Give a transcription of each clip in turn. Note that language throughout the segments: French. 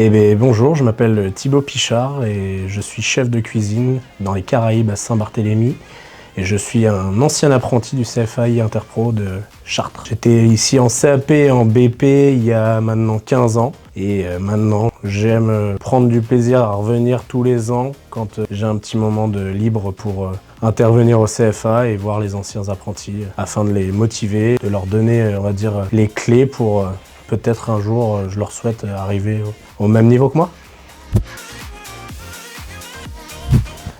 Eh bien, bonjour, je m'appelle Thibaut Pichard et je suis chef de cuisine dans les Caraïbes à Saint-Barthélemy. Et je suis un ancien apprenti du CFAI Interpro de Chartres. J'étais ici en CAP et en BP il y a maintenant 15 ans. Et maintenant, j'aime prendre du plaisir à revenir tous les ans quand j'ai un petit moment de libre pour intervenir au CFA et voir les anciens apprentis afin de les motiver, de leur donner, on va dire, les clés pour peut-être un jour, je leur souhaite arriver au même niveau que moi.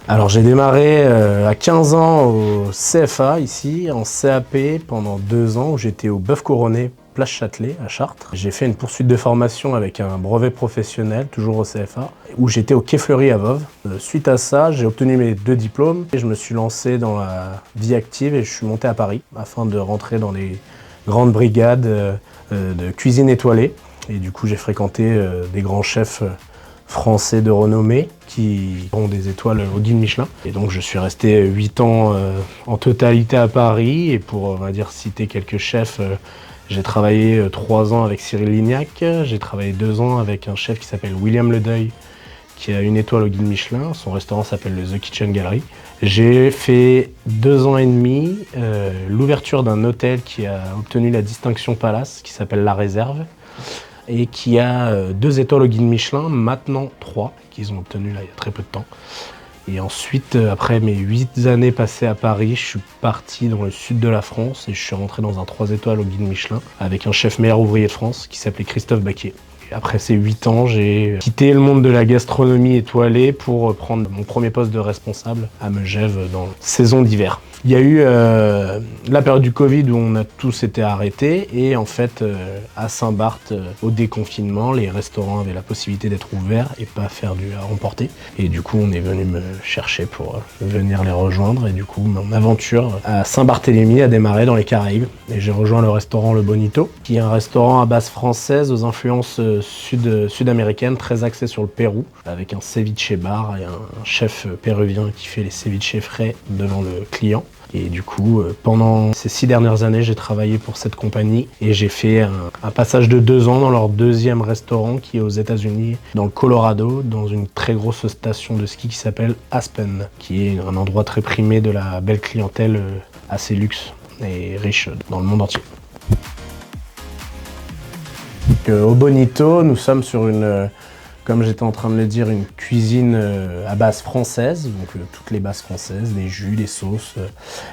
Alors j'ai démarré à 15 ans au CFA ici, en CAP pendant 2 ans où j'étais au Bœuf Couronné, Place Châtelet à Chartres. J'ai fait une poursuite de formation avec un brevet professionnel, toujours au CFA, où j'étais au Quai Fleury à Voves. Suite à ça, j'ai obtenu mes 2 diplômes et je me suis lancé dans la vie active et je suis monté à Paris afin de rentrer dans les grandes brigades de cuisine étoilée. Et du coup j'ai fréquenté des grands chefs français de renommée qui ont des étoiles au guide Michelin. Et donc je suis resté 8 ans en totalité à Paris et pour on va dire citer quelques chefs, j'ai travaillé 3 ans avec Cyril Lignac, j'ai travaillé 2 ans avec un chef qui s'appelle William Ledeuil qui a une étoile au guide Michelin, son restaurant s'appelle le The Kitchen Gallery. J'ai fait 2 ans et demi l'ouverture d'un hôtel qui a obtenu la distinction Palace qui s'appelle La Réserve et qui a 2 étoiles au guide Michelin, maintenant 3, qu'ils ont obtenues là il y a très peu de temps. Et ensuite, après mes 8 années passées à Paris, je suis parti dans le sud de la France et je suis rentré dans un 3 étoiles au guide Michelin avec un chef meilleur ouvrier de France qui s'appelait Christophe Baquier. Et après ces 8 ans, j'ai quitté le monde de la gastronomie étoilée pour prendre mon premier poste de responsable à Megève dans la saison d'hiver. Il y a eu la période du Covid où on a tous été arrêtés et en fait à Saint-Barth, au déconfinement, les restaurants avaient la possibilité d'être ouverts et pas faire du à emporter. Et du coup on est venu me chercher pour venir les rejoindre et du coup mon aventure à Saint-Barthélemy a démarré dans les Caraïbes. Et j'ai rejoint le restaurant Le Bonito, qui est un restaurant à base française aux influences sud-américaines, très axé sur le Pérou, avec un ceviche bar et un chef péruvien qui fait les ceviches frais devant le client. Et du coup, pendant ces 6 dernières années, j'ai travaillé pour cette compagnie et j'ai fait un passage de 2 ans dans leur 2e restaurant qui est aux États-Unis, dans le Colorado, dans une très grosse station de ski qui s'appelle Aspen, qui est un endroit très primé de la belle clientèle assez luxe et riche dans le monde entier. Au Bonito, nous sommes sur une, comme j'étais en train de le dire, une cuisine à base française, donc toutes les bases françaises, les jus, les sauces,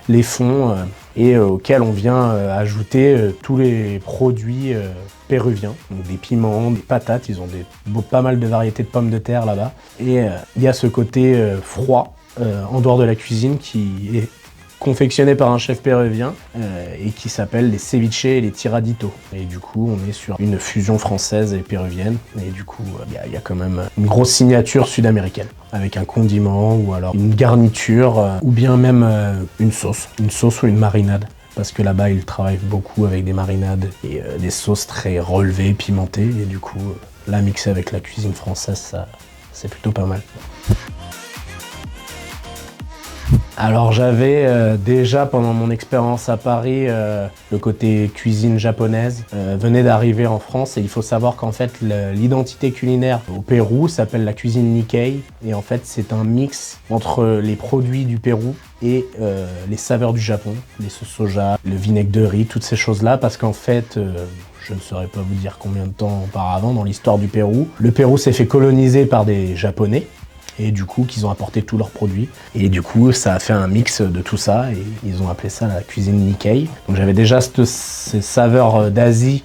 les fonds, et auxquels on vient ajouter tous les produits péruviens, donc des piments, des patates, ils ont pas mal de variétés de pommes de terre là-bas. Et il y a ce côté froid en dehors de la cuisine qui est confectionné par un chef péruvien et qui s'appelle les ceviches et les tiraditos. Et du coup, on est sur une fusion française et péruvienne. Et du coup, il y a quand même une grosse signature sud-américaine avec un condiment ou alors une garniture ou bien même une sauce ou une marinade. Parce que là-bas, ils travaillent beaucoup avec des marinades et des sauces très relevées, pimentées. Et du coup, la mixer avec la cuisine française, ça, c'est plutôt pas mal. Alors j'avais déjà pendant mon expérience à Paris, le côté cuisine japonaise venait d'arriver en France et il faut savoir qu'en fait l'identité culinaire au Pérou s'appelle la cuisine Nikkei et en fait c'est un mix entre les produits du Pérou et les saveurs du Japon, les sauces soja, le vinaigre de riz, toutes ces choses-là parce qu'en fait je ne saurais pas vous dire combien de temps auparavant dans l'histoire du Pérou, le Pérou s'est fait coloniser par des Japonais. Et du coup, qu'ils ont apporté tous leurs produits. Et du coup, ça a fait un mix de tout ça et ils ont appelé ça la cuisine Nikkei. Donc j'avais déjà ces saveurs d'Asie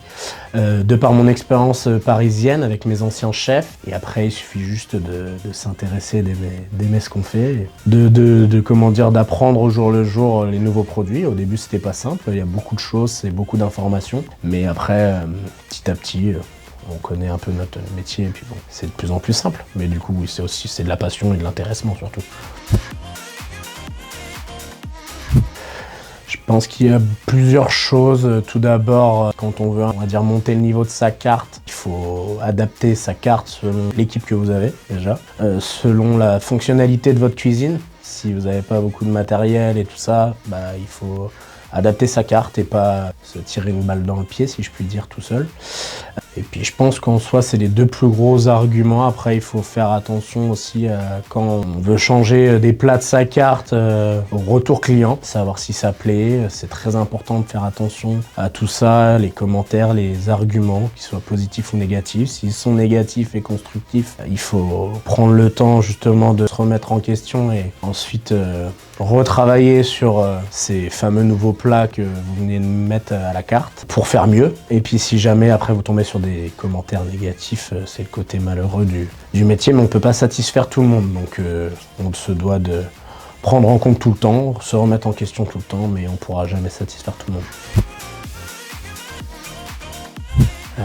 de par mon expérience parisienne avec mes anciens chefs. Et après, il suffit juste de s'intéresser, d'aimer ce qu'on fait, d'apprendre au jour le jour les nouveaux produits. Au début, c'était pas simple, il y a beaucoup de choses et beaucoup d'informations. Mais après, petit à petit, on connaît un peu notre métier et puis bon, c'est de plus en plus simple. Mais du coup, oui, c'est de la passion et de l'intéressement surtout. Je pense qu'il y a plusieurs choses. Tout d'abord, quand on veut, on va dire, monter le niveau de sa carte, il faut adapter sa carte selon l'équipe que vous avez déjà, selon la fonctionnalité de votre cuisine. Si vous n'avez pas beaucoup de matériel et tout ça, il faut adapter sa carte et pas se tirer une balle dans le pied, si je puis dire, tout seul. Et puis je pense qu'en soi, c'est les deux plus gros arguments. Après, il faut faire attention aussi quand on veut changer des plats de sa carte au retour client, savoir si ça plaît. C'est très important de faire attention à tout ça, les commentaires, les arguments, qu'ils soient positifs ou négatifs. S'ils sont négatifs et constructifs, il faut prendre le temps justement de se remettre en question et ensuite retravailler sur ces fameux nouveaux plats que vous venez de mettre à la carte pour faire mieux. Et puis si jamais après vous tombez sur des commentaires négatifs, c'est le côté malheureux du métier, mais on ne peut pas satisfaire tout le monde. Donc on se doit de prendre en compte tout le temps, se remettre en question tout le temps, mais on ne pourra jamais satisfaire tout le monde.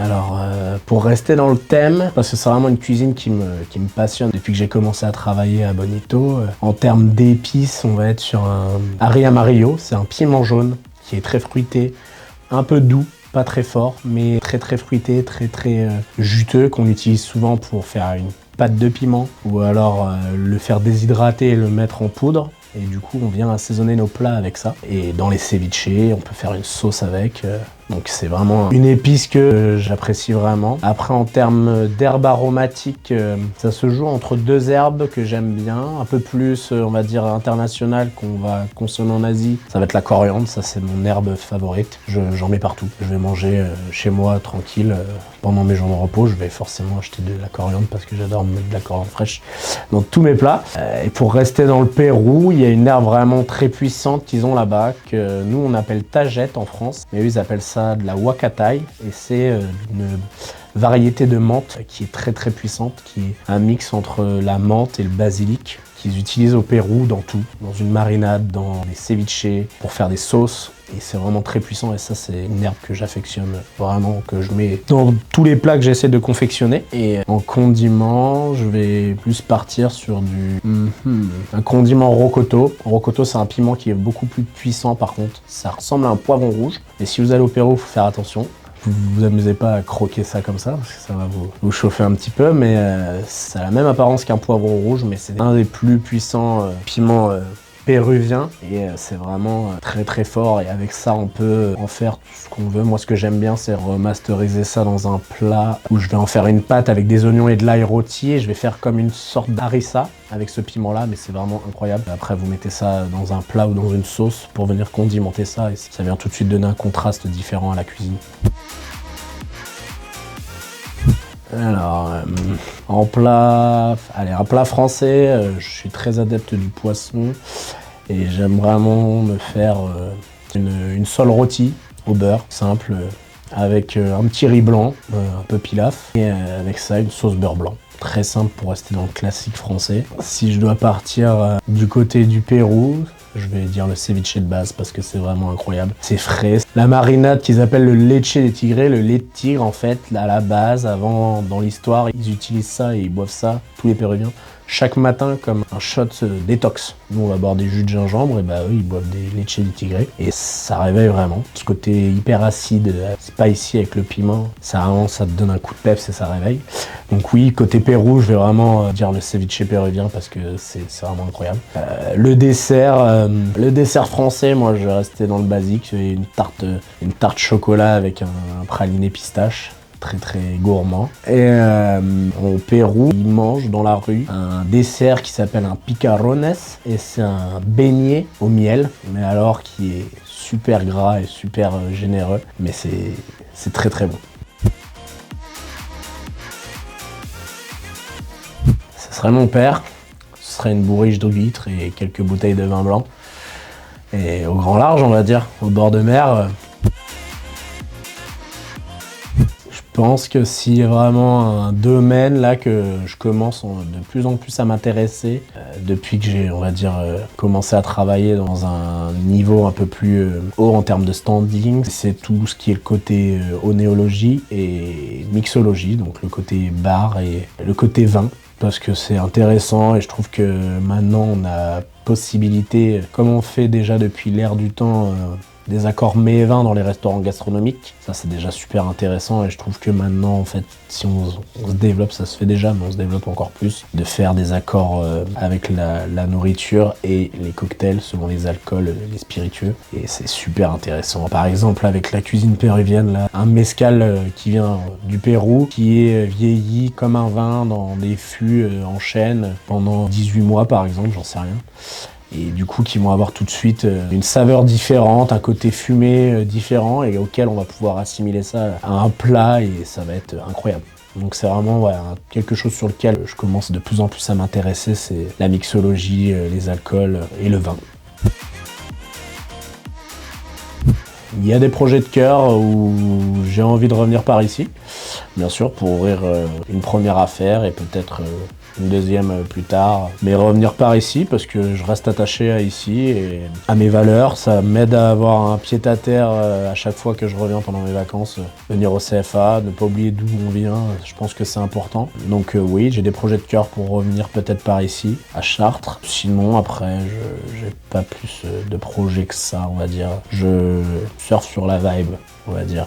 Alors, pour rester dans le thème, parce que c'est vraiment une cuisine qui me passionne depuis que j'ai commencé à travailler à Bonito. En termes d'épices, on va être sur un Ari Amarillo, c'est un piment jaune qui est très fruité, un peu doux, pas très fort, mais très très fruité, très très juteux, qu'on utilise souvent pour faire une pâte de piment, ou alors le faire déshydrater et le mettre en poudre. Et du coup, on vient assaisonner nos plats avec ça. Et dans les ceviches, on peut faire une sauce avec. Donc c'est vraiment une épice que j'apprécie vraiment. Après, en termes d'herbes aromatiques, ça se joue entre deux herbes que j'aime bien. Un peu plus, on va dire, internationales qu'on va consommer en Asie. Ça va être la coriandre, ça c'est mon herbe favorite. J'en mets partout. Je vais manger chez moi tranquille. Pendant mes jours de repos, je vais forcément acheter de la coriandre parce que j'adore mettre de la coriandre fraîche dans tous mes plats. Et pour rester dans le Pérou, il y a une herbe vraiment très puissante qu'ils ont là-bas, que nous on appelle tagette en France, mais eux ils appellent ça de la huacatay, et c'est une variété de menthe qui est très très puissante, qui est un mix entre la menthe et le basilic, qu'ils utilisent au Pérou dans tout, dans une marinade, dans des ceviches, pour faire des sauces. Et c'est vraiment très puissant, et ça c'est une herbe que j'affectionne vraiment, que je mets dans tous les plats que j'essaie de confectionner. Et en condiment, je vais plus partir sur un condiment rocoto. Rocoto, c'est un piment qui est beaucoup plus puissant par contre. Ça ressemble à un poivron rouge, et si vous allez au Pérou, il faut faire attention. Vous amusez pas à croquer ça comme ça, parce que ça va vous chauffer un petit peu, mais ça a la même apparence qu'un poivron rouge, mais c'est un des plus puissants piments péruvien, et c'est vraiment très très fort, et avec ça on peut en faire tout ce qu'on veut. Moi ce que j'aime bien, c'est remasteriser ça dans un plat où je vais en faire une pâte avec des oignons et de l'ail rôti, et je vais faire comme une sorte d'harissa avec ce piment là, mais c'est vraiment incroyable. Après vous mettez ça dans un plat ou dans une sauce pour venir condimenter ça, et ça vient tout de suite donner un contraste différent à la cuisine. Alors, un plat français, je suis très adepte du poisson, et j'aime vraiment me faire une sole rôtie au beurre, simple, avec un petit riz blanc, un peu pilaf, et avec ça une sauce beurre blanc. Très simple pour rester dans le classique français. Si je dois partir du côté du Pérou, je vais dire le ceviche de base parce que c'est vraiment incroyable. C'est frais. La marinade qu'ils appellent le leche de tigre, le lait de tigre en fait, à la base, avant, dans l'histoire, ils utilisent ça et ils boivent ça, tous les Péruviens, chaque matin comme un shot détox. Nous on va boire des jus de gingembre, et bah eux ils boivent des leche de tigre, et ça réveille vraiment. Ce côté hyper acide, spicy avec le piment, ça te donne un coup de peps et ça réveille. Donc oui, côté Pérou, je vais vraiment dire le ceviche péruvien parce que c'est vraiment incroyable. Le dessert français, moi je vais rester dans le basique, une tarte chocolat avec un praliné pistache. Très très gourmand. Et au Pérou, ils mangent dans la rue un dessert qui s'appelle un picarones, et c'est un beignet au miel, mais alors qui est super gras et super généreux, mais c'est très très bon. Ce serait mon père, ce serait une bourriche d'eau d'huître et quelques bouteilles de vin blanc. Et au grand large, on va dire, au bord de mer. Je pense que s'il y a vraiment un domaine là que je commence de plus en plus à m'intéresser, depuis que j'ai, on va dire, commencé à travailler dans un niveau un peu plus haut en termes de standing, c'est tout ce qui est le côté onéologie et mixologie, donc le côté bar et le côté vin, parce que c'est intéressant, et je trouve que maintenant on a possibilité, comme on fait déjà depuis l'ère du temps, des accords mets et vins dans les restaurants gastronomiques. Ça, c'est déjà super intéressant et je trouve que maintenant, en fait, si on se développe, ça se fait déjà, mais on se développe encore plus, de faire des accords avec la nourriture et les cocktails selon les alcools, les spiritueux. Et c'est super intéressant. Par exemple, avec la cuisine péruvienne, là, un mezcal qui vient du Pérou, qui est vieilli comme un vin dans des fûts en chêne pendant 18 mois, par exemple, j'en sais rien. Et du coup qui vont avoir tout de suite une saveur différente, un côté fumé différent et auquel on va pouvoir assimiler ça à un plat et ça va être incroyable. Donc c'est vraiment quelque chose sur lequel je commence de plus en plus à m'intéresser, c'est la mixologie, les alcools et le vin. Il y a des projets de cœur où j'ai envie de revenir par ici, bien sûr, pour ouvrir une première affaire et peut-être une deuxième plus tard. Mais revenir par ici parce que je reste attaché à ici et à mes valeurs. Ça m'aide à avoir un pied-à-terre à chaque fois que je reviens pendant mes vacances. Venir au CFA, ne pas oublier d'où on vient, je pense que c'est important. Donc oui, j'ai des projets de cœur pour revenir peut-être par ici, à Chartres. Sinon, après, j'ai pas plus de projets que ça, on va dire. Je surfe sur la vibe, on va dire.